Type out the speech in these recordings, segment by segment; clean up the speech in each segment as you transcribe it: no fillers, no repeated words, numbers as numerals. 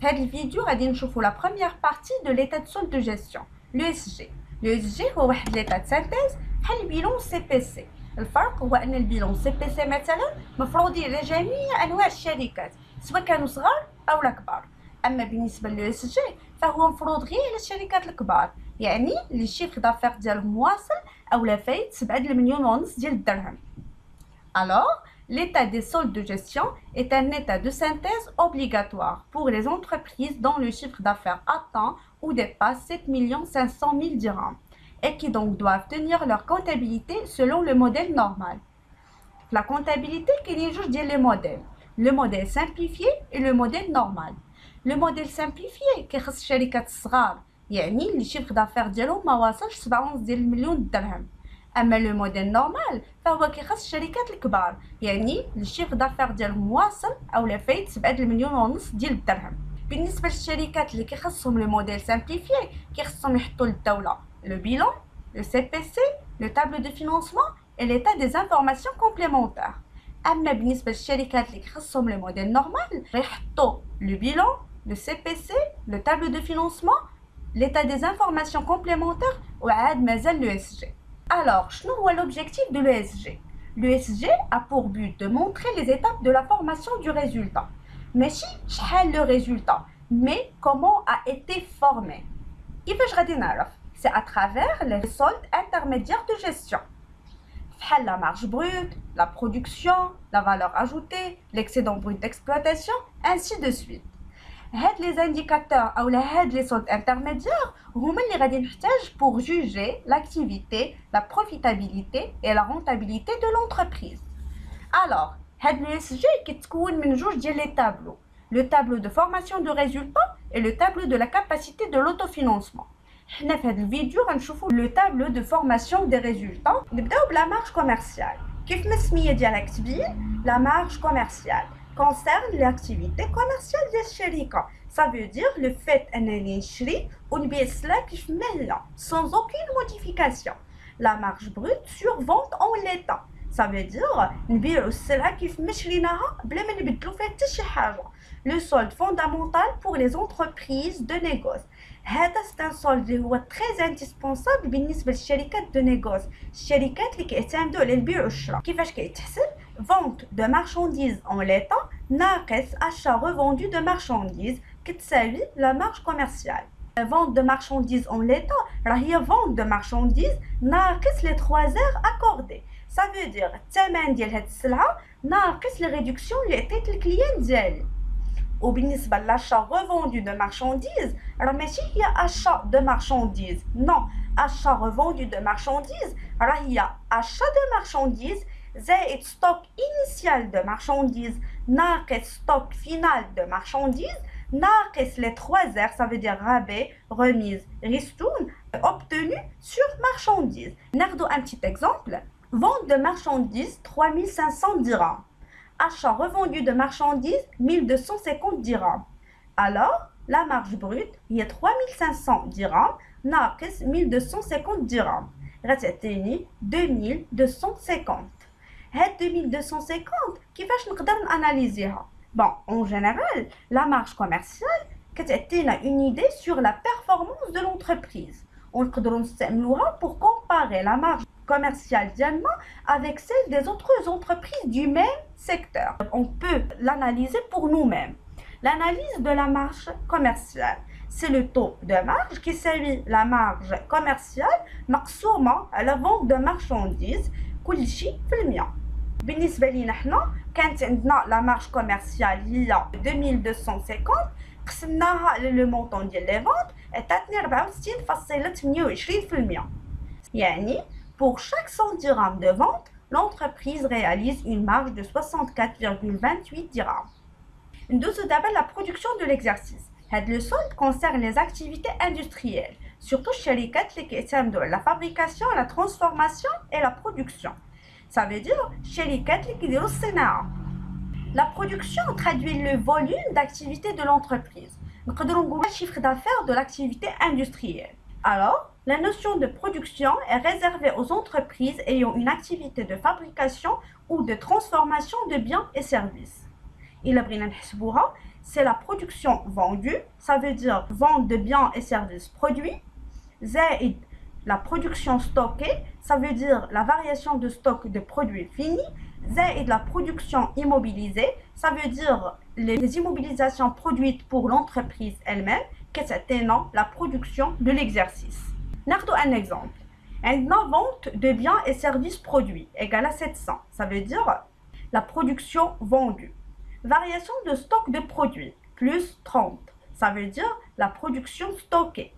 Dans cette vidéo, on va voir la première partie de l'état de solde de gestion, l'ESG. L'ESG est l'état de synthèse du bilan CPC. الفرق هو أن البيلون CPC مثلا مفروض لجميع أنواع الشركات سواء كانوا صغار أو كبار. أما بالنسبة للESG فهو مفروض غير على الشركات الكبار، يعني اللي الشيفر دافير ديالهم واصل أو لا فايت 7 مليون ونص ديال الدرهم. Alors, l'état des soldes de gestion est un état de synthèse obligatoire pour les entreprises dont le chiffre d'affaires atteint ou dépasse 7 500 000 dirhams et qui donc doivent tenir leur comptabilité selon le modèle normal. La comptabilité qui juge les modèles, le modèle simplifié et le modèle normal. Le modèle simplifié qui خص الشركات الصغار يعني اللي chiffre d'affaires ديالهم ما واصلش 7 مليون درهم. أما لو موديل نورمال فهو كيخص الشركات الكبار، يعني الشيفر دافير ديالهم واصل أو لا فايت 7 مليون ونص ديال الدرهم. بالنسبة للشركات اللي كيخصهم لو موديل سامبليفيي كيخصهم يحطوا للدولة لو بيلون، لو سي بي سي، لو تابلو دو فينانسمون et l'état des informations complémentaires. أما بالنسبة للشركات اللي كيخصهم لو موديل نورمال غيحطوا لو بيلون، لو سي بي سي، لو تابلو دو فينانسمون، l'état des informations complémentaires وعاد مازال لو اس جي. Alors, quel est l'objectif de l'ESG? L'ESG a pour but de montrer les étapes de la formation du résultat. Mais si le résultat, mais comment a été formé? C'est à travers les soldes intermédiaires de gestion. La marge brute, la production, la valeur ajoutée, l'excédent brut d'exploitation, ainsi de suite. Les indicateurs ou les soldes intermédiaires هما اللي غادي نحتاج pour juger l'activité, la profitabilité et la rentabilité de l'entreprise. Alors, l'ESG كيتكون من جوج ديال les tableaux, le tableau de formation de résultats et le tableau de la capacité de l'autofinancement. حنا في هذا الفيديو غنشوفوا le tableau de formation des résultats. نبداو بلا marge commerciale. كيف ما السميه ديالها كتبين la marge commerciale concerne l'activité commerciale de الشركة. Ça veut dire le fait أنني نشري ونبيع السلعة كيف ما هي sans aucune modification. La marge brute sur vente en l'état. Ça veut dire نبيعو السلعة كيف ما شريناها بلا ما نبدلو فيها حتى شي حاجة. Le solde fondamental pour les entreprises de négoce. هذا c'est un solde اللي هو très indispensable بالنسبة للشركات de négoce. الشركات اللي كيعتمدوا على البيع والشراء. كيفاش كيتحسب؟ Vente de marchandises en l'état ناقص achat revendu de marchandises كتساوي la marge commerciale. La vente de marchandises en l'état راهي vente de marchandises ناقص les 3 heures accordées. Ça veut dire الثمن ديال هاد السلعة ناقص les réductions اللي عطيت الكليان ديالي. وبالنسبة l'achat revendu de marchandises راه ماشي هي achat de marchandises، non، achat revendu de marchandises راهي achat de marchandises زائد stock initial de marchandises ناقص stock final de marchandises ناقص les 3 heures, ça veut dire rabais, remise, ristourne obtenu sur marchandises. ناخدو un petit exemple. Vente de marchandises 3500 dirhams. Achat revendu de marchandises 1250 dirhams. Alors, la marge brute هي 3500 dirhams ناقص 1250 dirhams. غتعطيني 2250. هاد 2250 كيفاش نقدر ناناليزيها؟ Bon, en général, la marge commerciale كتعطينا une idée sur la performance de l'entreprise. ونقدروا نستعملوها pour comparer la marge commerciale ديالنا avec celle des autres entreprises du même secteur. On peut l'analyser pour nous-mêmes. L'analyse de la marge commerciale, c'est le taux de marge qui s'allie la marge commerciale مقسومة على vente de marchandises كلشي في المية. بالنسبة لينا حنا كانت عندنا لا مارج كوميرسيال هي 2250 قسمناها على لو مونطون ديال لي فونت عطاتني 64.28%. يعني pour chaque 100 dirhams de vente, l'entreprise réalise une marge de 64,28 dirhams. ندوزو دابا la production de l'exercice. هاد لو solde concerne les activités industrielles, surtout الشركات اللي كيعتمدوا على la fabrication, la transformation et la production. Ça veut dire شركات اللي كيديروا الصناعة. La production traduit le volume d'activité de l'entreprise. نقدروا نقولوا le chiffre d'affaires de l'activité industrielle. Alors, la notion de production est réservée aux entreprises ayant une activité de fabrication ou de transformation de biens et services. إلا بغينا نحسبوها c'est la production vendue, ça veut dire vente de biens et services produits. زائد la production stockée, ça veut dire la variation de stock de produits finis. زائد la production immobilisée, ça veut dire les immobilisations produites pour l'entreprise elle-même, كتعطينا la production de l'exercice. ناخذ un exemple. عندنا vente de biens et services produits égale à 700, ça veut dire la production vendue. Variation de stock de produits plus 30, ça veut dire la production stockée.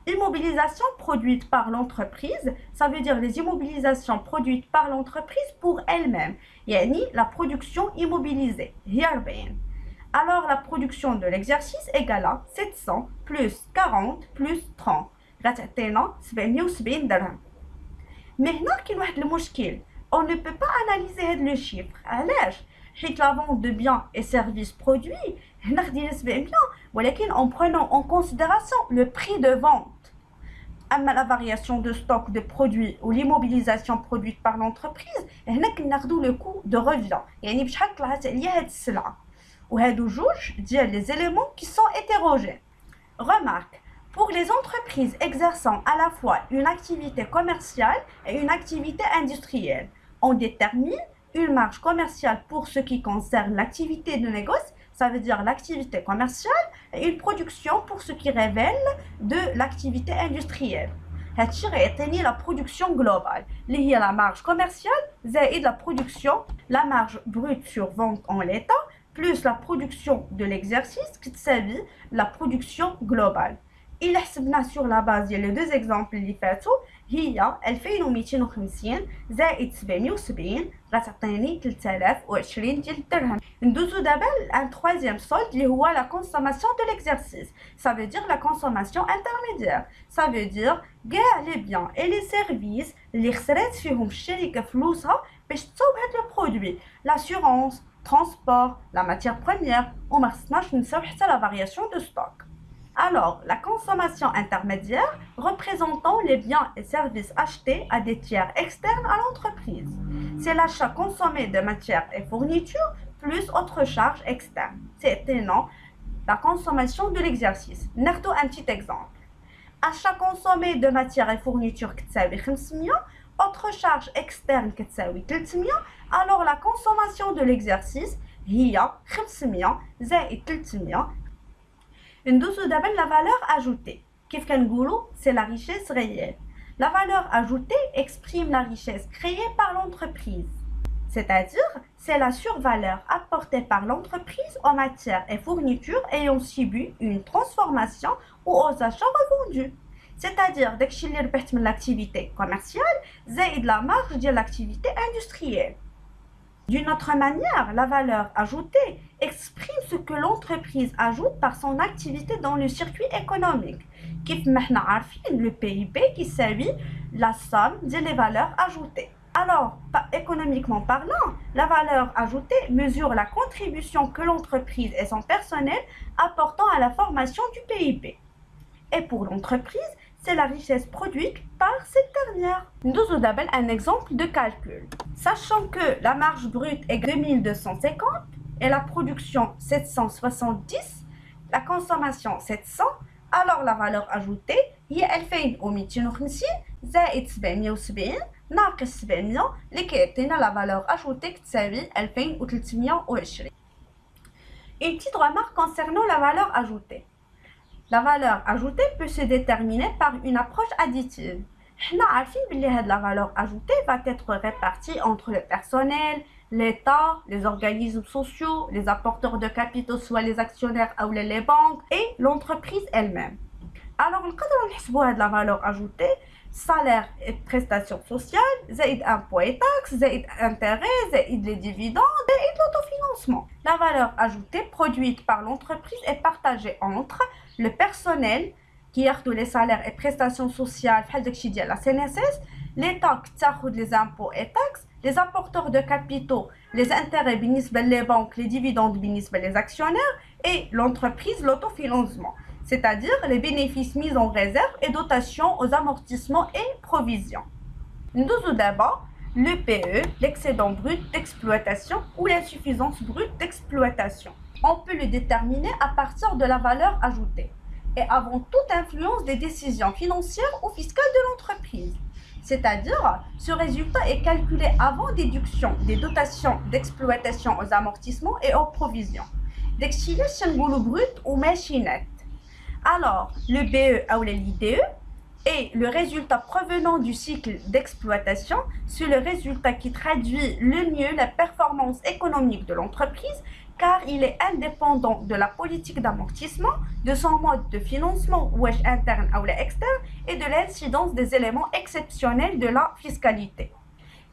Immobilisation produite par l'entreprise, ça veut dire les immobilisations produites par l'entreprise pour elle-même, yani la production immobilisée. Alors la production de l'exercice égale à 700 plus 40 plus 30. غتعطينا 770 درهم. Mais هنا كاين واحد المشكل. On ne peut pas analyser le chiffre. علاش؟ حيت la vente de biens et services produits هنا خدينا 700 ولكن en prenant en considération le prix de vente. أما la variation de stock de produits ou l'immobilisation produite par l'entreprise هنا كناخدو le coût de revient. يعني بشحال طلعت عليا هاد السلعة. وهادو جوج ديال les éléments qui sont hétérogènes. Remarque, pour les entreprises exerçant à la fois une activité commerciale et une activité industrielle, on détermine une marge commerciale pour ce qui concerne l'activité de négoce, ça veut dire l'activité commerciale, et une production pour ce qui révèle de l'activité industrielle. هادشي غيعطيني la production globale اللي هي la marge commerciale زائد la production, la marge brute sur vente en l'état plus la production de l'exercice كتساوي la production globale. إلا حسبنا sur la base ديال les deux exemples اللي فاتوا هي 2250 زائد 770 غتعطيني 3020 ديال الدرهم. ندوزو دابا لان troisième solde اللي هو la consommation de l'exercice. Ça veut dire la consommation intermédiaire. Ça veut dire كاع les biens et les services اللي خسرات فيهم الشركة فلوسها باش تصاوب هاد البرودوي. L'assurance, transport, la matière première وما خصناش نساو حتى la variation de stock. Alors, la consommation intermédiaire représentant les biens et services achetés à des tiers externes à l'entreprise. C'est l'achat consommé de matières et fournitures plus autres charges externes. C'est la consommation de l'exercice. Nerdou un petit exemple. Achat consommé de matières et fournitures كتساوي 500, autres charges externes كتساوي 300, alors la consommation de l'exercice هي 500 زائد 300. ندوزو دابا la valeur ajoutée. كيف كنقولوا c'est la richesse réelle. La valeur ajoutée exprime la richesse créée par l'entreprise. C'est-à-dire, c'est la survaleur apportée par l'entreprise aux matières et fournitures ayant subi une transformation ou aux achats revendus. C'est-à-dire, داكشي اللي ربحت من l'activité commerciale زائد la marge ديال l'activité industrielle. D'une autre manière, la valeur ajoutée exprime ce que l'entreprise ajoute par son activité dans le circuit économique. كيف ما حنا عارفين le PIB qui s'appelle la somme des valeurs ajoutées. Alors, économiquement parlant, la valeur ajoutée mesure la contribution que l'entreprise et son personnel apportent à la formation du PIB. Et pour l'entreprise, c'est la richesse produite par cette dernière. Nous avons d'abord un exemple de calcul. Sachant que la marge brute est 2250 et la production 770, la consommation 700, alors la valeur ajoutée هي 2250 زائد 770 ناقص 700 اللي كيعطينا la valeur ajoutée كتساوي 2320. Une petite remarque concernant la valeur ajoutée. La valeur ajoutée peut se déterminer par une approche additive. حنا عارفين بلي هاد la valeur ajoutée va être répartie entre le personnel, l'État, les organismes sociaux, les apporteurs de capitaux, soit les actionnaires ou les banques, et l'entreprise elle-même. Alors, نقدروا نحسبوا هاد la valeur ajoutée salaire et prestations sociales, زائد impôts et taxes, زائد intérêts, زائد les dividendes, زائد l'autofinancement. La valeur ajoutée produite par l'entreprise est partagée entre le personnel qui a les salaires et prestations sociales, la CNSS, l'État qui a les impôts et taxes, les apporteurs de capitaux, les intérêts les banques, les dividendes les actionnaires et l'entreprise, l'autofinancement, c'est-à-dire les bénéfices mis en réserve et dotations aux amortissements et provisions. Nous avons d'abord le PE, l'excédent brut d'exploitation ou l'insuffisance brute d'exploitation. On peut le déterminer à partir de la valeur ajoutée et avant toute influence des décisions financières ou fiscales de l'entreprise. C'est-à-dire, ce résultat est calculé avant déduction des dotations d'exploitation aux amortissements et aux provisions. داكشي علاش نقولوا brut ou ماشي net. Alors, le BE ou l'IDE et le résultat provenant du cycle d'exploitation, c'est le résultat qui traduit le mieux la performance économique de l'entreprise car il est indépendant de la politique d'amortissement, de son mode de financement ou interne ou externe et de l'incidence des éléments exceptionnels de la fiscalité.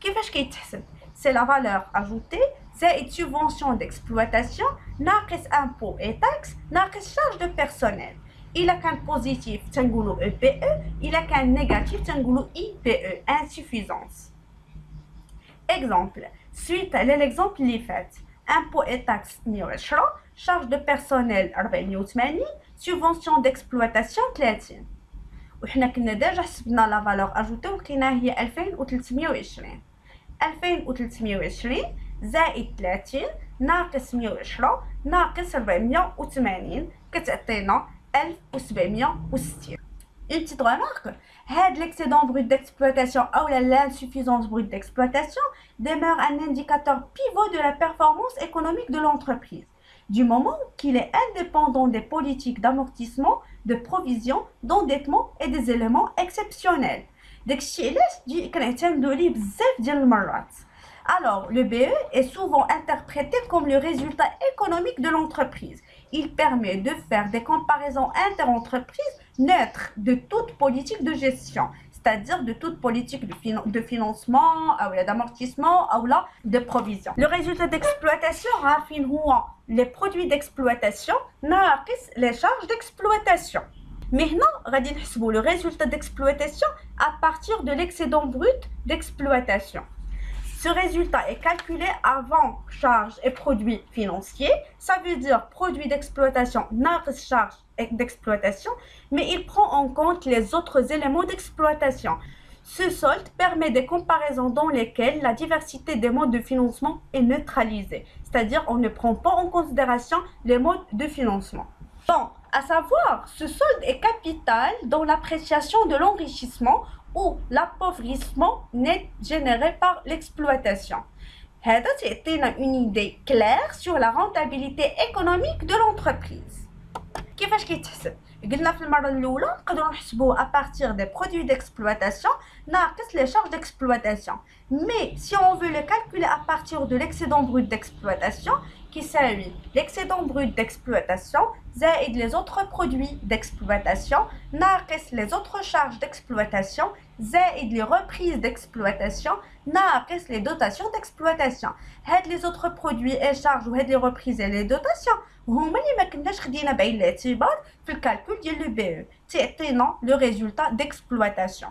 كيفاش كيتحسب؟ C'est la valeur ajoutée, c'est une subvention d'exploitation, ناقص impôts et taxes, ناقص charge de personnel. Il a qu'un positif, تنقولوا EPE, il a qu'un négatif, تنقولوا IPE, insuffisance. Exemple, suite à l'exemple اللي فات, impôts et taxes 110, charge de personnel 480, subvention d'exploitation 30. وحنا كنا ديجا حسبنا لا فالور اجوتي ولقيناها هي 2320. 2320 زائد 30 ناقص 110 ناقص 480 كتعطينا 1760. Une petite remarque, l'excédent brut d'exploitation ou l'insuffisance brute d'exploitation demeure un indicateur pivot de la performance économique de l'entreprise, du moment qu'il est indépendant des politiques d'amortissement, de provision, d'endettement et des éléments exceptionnels. Alors, le BE est souvent interprété comme le résultat économique de l'entreprise. Il permet de faire des comparaisons inter-entreprises neutres de toute politique de gestion, c'est-à-dire de toute politique de financement, d'amortissement, de provision. Le résultat d'exploitation raffine les produits d'exploitation, les charges d'exploitation. Maintenant, غادي نحسبوا le résultat d'exploitation à partir de l'excédent brut d'exploitation. Ce résultat est calculé avant charges et produits financiers. Ça veut dire produit d'exploitation, ناقص charge d'exploitation, mais il prend en compte les autres éléments d'exploitation. Ce solde permet des comparaisons dans lesquelles la diversité des modes de financement est neutralisée. C'est-à-dire on ne prend pas en considération les modes de financement. Bon, à savoir, ce solde est capital dans l'appréciation de l'enrichissement ou l'appauvrissement net généré par l'exploitation. هذا تعطينا une idée claire sur la rentabilité économique de l'entreprise. كيفاش كيتحسب؟ قلنا في المرة الأولى نقدروا نحسبوه à partir des produits d'exploitation ناقص les charges d'exploitation. Mais si on veut le calculer à partir de l'excédent brut d'exploitation qui s'allie l'excédent brut d'exploitation زائد les autres produits d'exploitation ناقص les autres charges d'exploitation زائد les reprises d'exploitation ناقص les dotations d'exploitation. هاد les autres produits et charges وهاد les reprises et les dotations هما اللي ما كناش خدينا بعين الاعتبار في الكالكول ديال لو بي او تعطينا لو ريزولتا d'exploitation.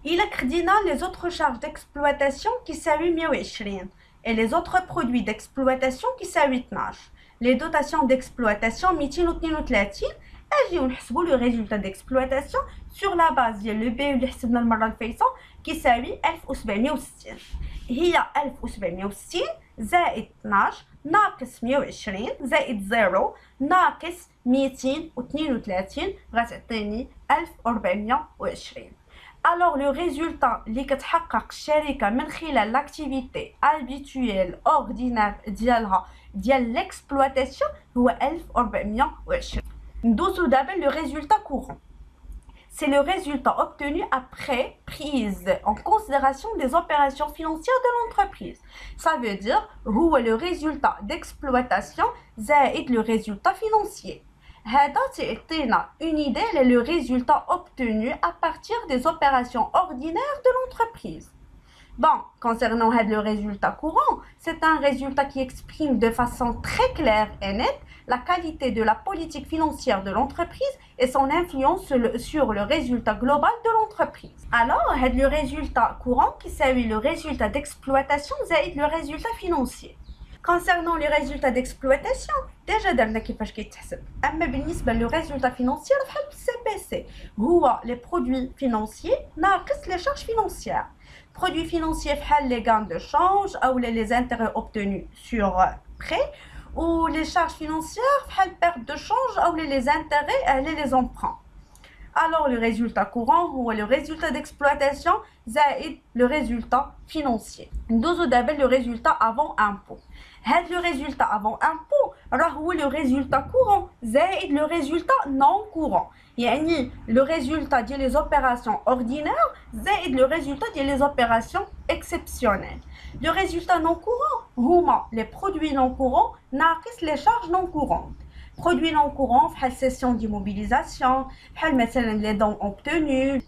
إلا خدينا les autres charges d'exploitation qui s'alluent 120 et les autres produits d'exploitation qui s'alluent 12. Les dotations d'exploitation 232 اجيو نحسبوا le résultat d'exploitation sur la base ديال لو بي او اللي حسبنا المره الفايته كيساوي 1760. هي 1760 زائد 12 ناقص 120 زائد 0 ناقص 232 غتعطيني 1420. Alors le résultat اللي كتحقق الشركه من خلال l'activité habituelle ordinaire ديالها ديال l'exploitation هو 1420. ندوزو دابا le résultat courant. C'est le résultat obtenu après prise en considération des opérations financières de l'entreprise. Ça veut dire هو le résultat d'exploitation زائد le résultat financier. هذا تعطينا une idée de le résultat obtenu à partir des opérations ordinaires de l'entreprise. Bon, concernant le résultat courant, c'est un résultat qui exprime de façon très claire et nette la qualité de la politique financière de l'entreprise et son influence sur le résultat global de l'entreprise. Alors, le résultat courant qui s'appelle le résultat d'exploitation زائد le résultat financier. Concernant les résultats d'exploitation, déjà درنا كيفاش كيتحسب. اما بالنسبه le résultat financier بحال CPC هو les produits financiers ناقص les charges financières. Produits financiers بحال les gains de change ou les intérêts obtenus sur prêt ou les charges financières, la perte de change ou les intérêts et les emprunts. Alors le résultat courant ou le résultat d'exploitation زائد le résultat financier. Nous d'abord le résultat avant impôt. Le résultat avant impôt هو le résultat courant زائد le résultat non courant. يعني le résultat des opérations ordinaires زائد le résultat des opérations exceptionnelles. Le résultat non courant هما les produits non courants ناقص les charges non courantes. Produits non courants, la cession d'immobilisation, les dons obtenus.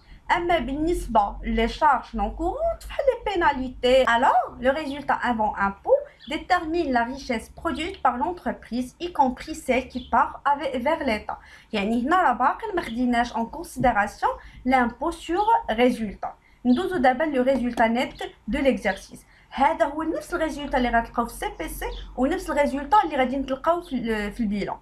Les charges non courantes, les pénalités. Alors, le résultat avant impôt détermine la richesse produite par l'entreprise, y compris celle qui part vers l'État. يعني هنا راه باقي ما خديناش en considération l'impôt sur résultat. ندوزو دابا le résultat net de l'exercice. هذا هو نفس الريزولتا اللي غتلقاو في السي بي سي ونفس الريزولتا اللي غادي نتلقاو في البيلان.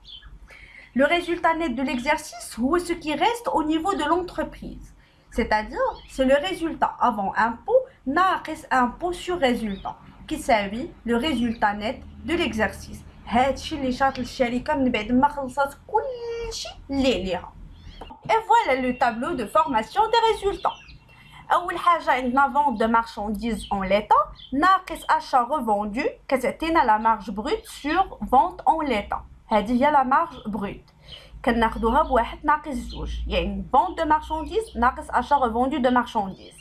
Le résultat net de l'exercice c'est ce qui reste au niveau de l'entreprise. C'est-à-dire, c'est le résultat avant impôt ناقص impôt sur résultat qui s'appelle le résultat net de l'exercice. هادشي اللي شاط الشركة من بعد ما خلصات كلشي اللي ليها. Et voilà le tableau de formation des résultats. أول حاجة عندنا vente de marchandises en l'état ناقص achat revendu كتعطينا la marge brute sur vente en l'état. هذه هي la marge brute. كناخدوها بواحد ناقص جوج يعني vente de marchandises ناقص achat revendu de marchandises.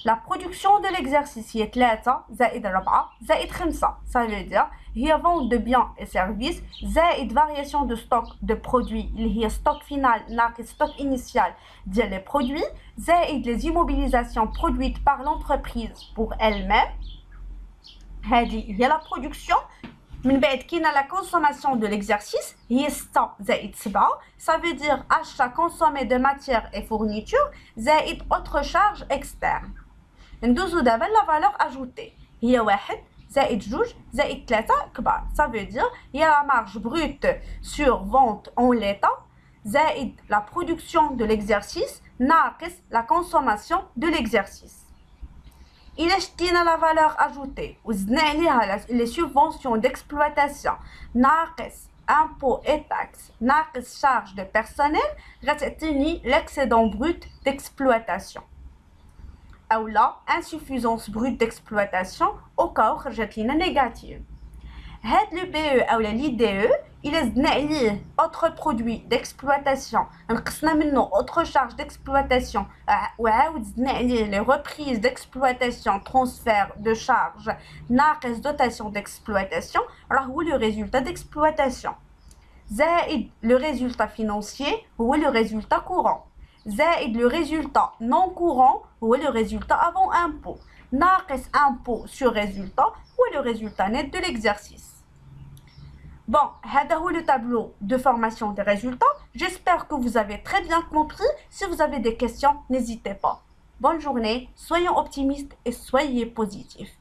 La production de l'exercice هي 3 زائد 4 زائد 5. Ça veut dire هي vente de biens et services زائد variation de stock de produits اللي هي stock final ناقص stock initial ديال les produits زائد les immobilisations produites par l'entreprise pour elle-même. هذه هي la production. من بعد كاينه la consommation de l'exercice هي 6 زائد 7. Ça veut dire achat consommé de matières et fournitures زائد autres charges externes. ندوزو دابا la valeur ajoutée هي 1 زائد 2 زائد 3 كبار. Ça veut dire il y a la marge brute sur vente en l'état زائد la production de l'exercice ناقص la consommation de l'exercice. إلا شدينا la valeur ajoutée وزدنا عليها les subventions d'exploitation ناقص impôts et taxes ناقص charges de personnel غتعطيني l'excédent brut d'exploitation. أو لا insuffisance brute d'exploitation au cas où خرجت لينا négative. هاد لو بي او لي دي او إلا زدنا عليه autre produit d'exploitation نقصنا منه autre charge d'exploitation وعاود زدنا عليه les reprises d'exploitation transfert de charge ناقص dotation d'exploitation راه هو le résultat d'exploitation. زائد le résultat financier هو le résultat courant زائد le résultat non courant هو le résultat avant impôt ناقص impôt sur résultat هو le résultat net de l'exercice. Bon, هذا هو le tableau de formation des résultats. J'espère que vous avez très bien compris. Si vous avez des questions, n'hésitez pas. Bonne journée, soyons optimistes et soyez positifs.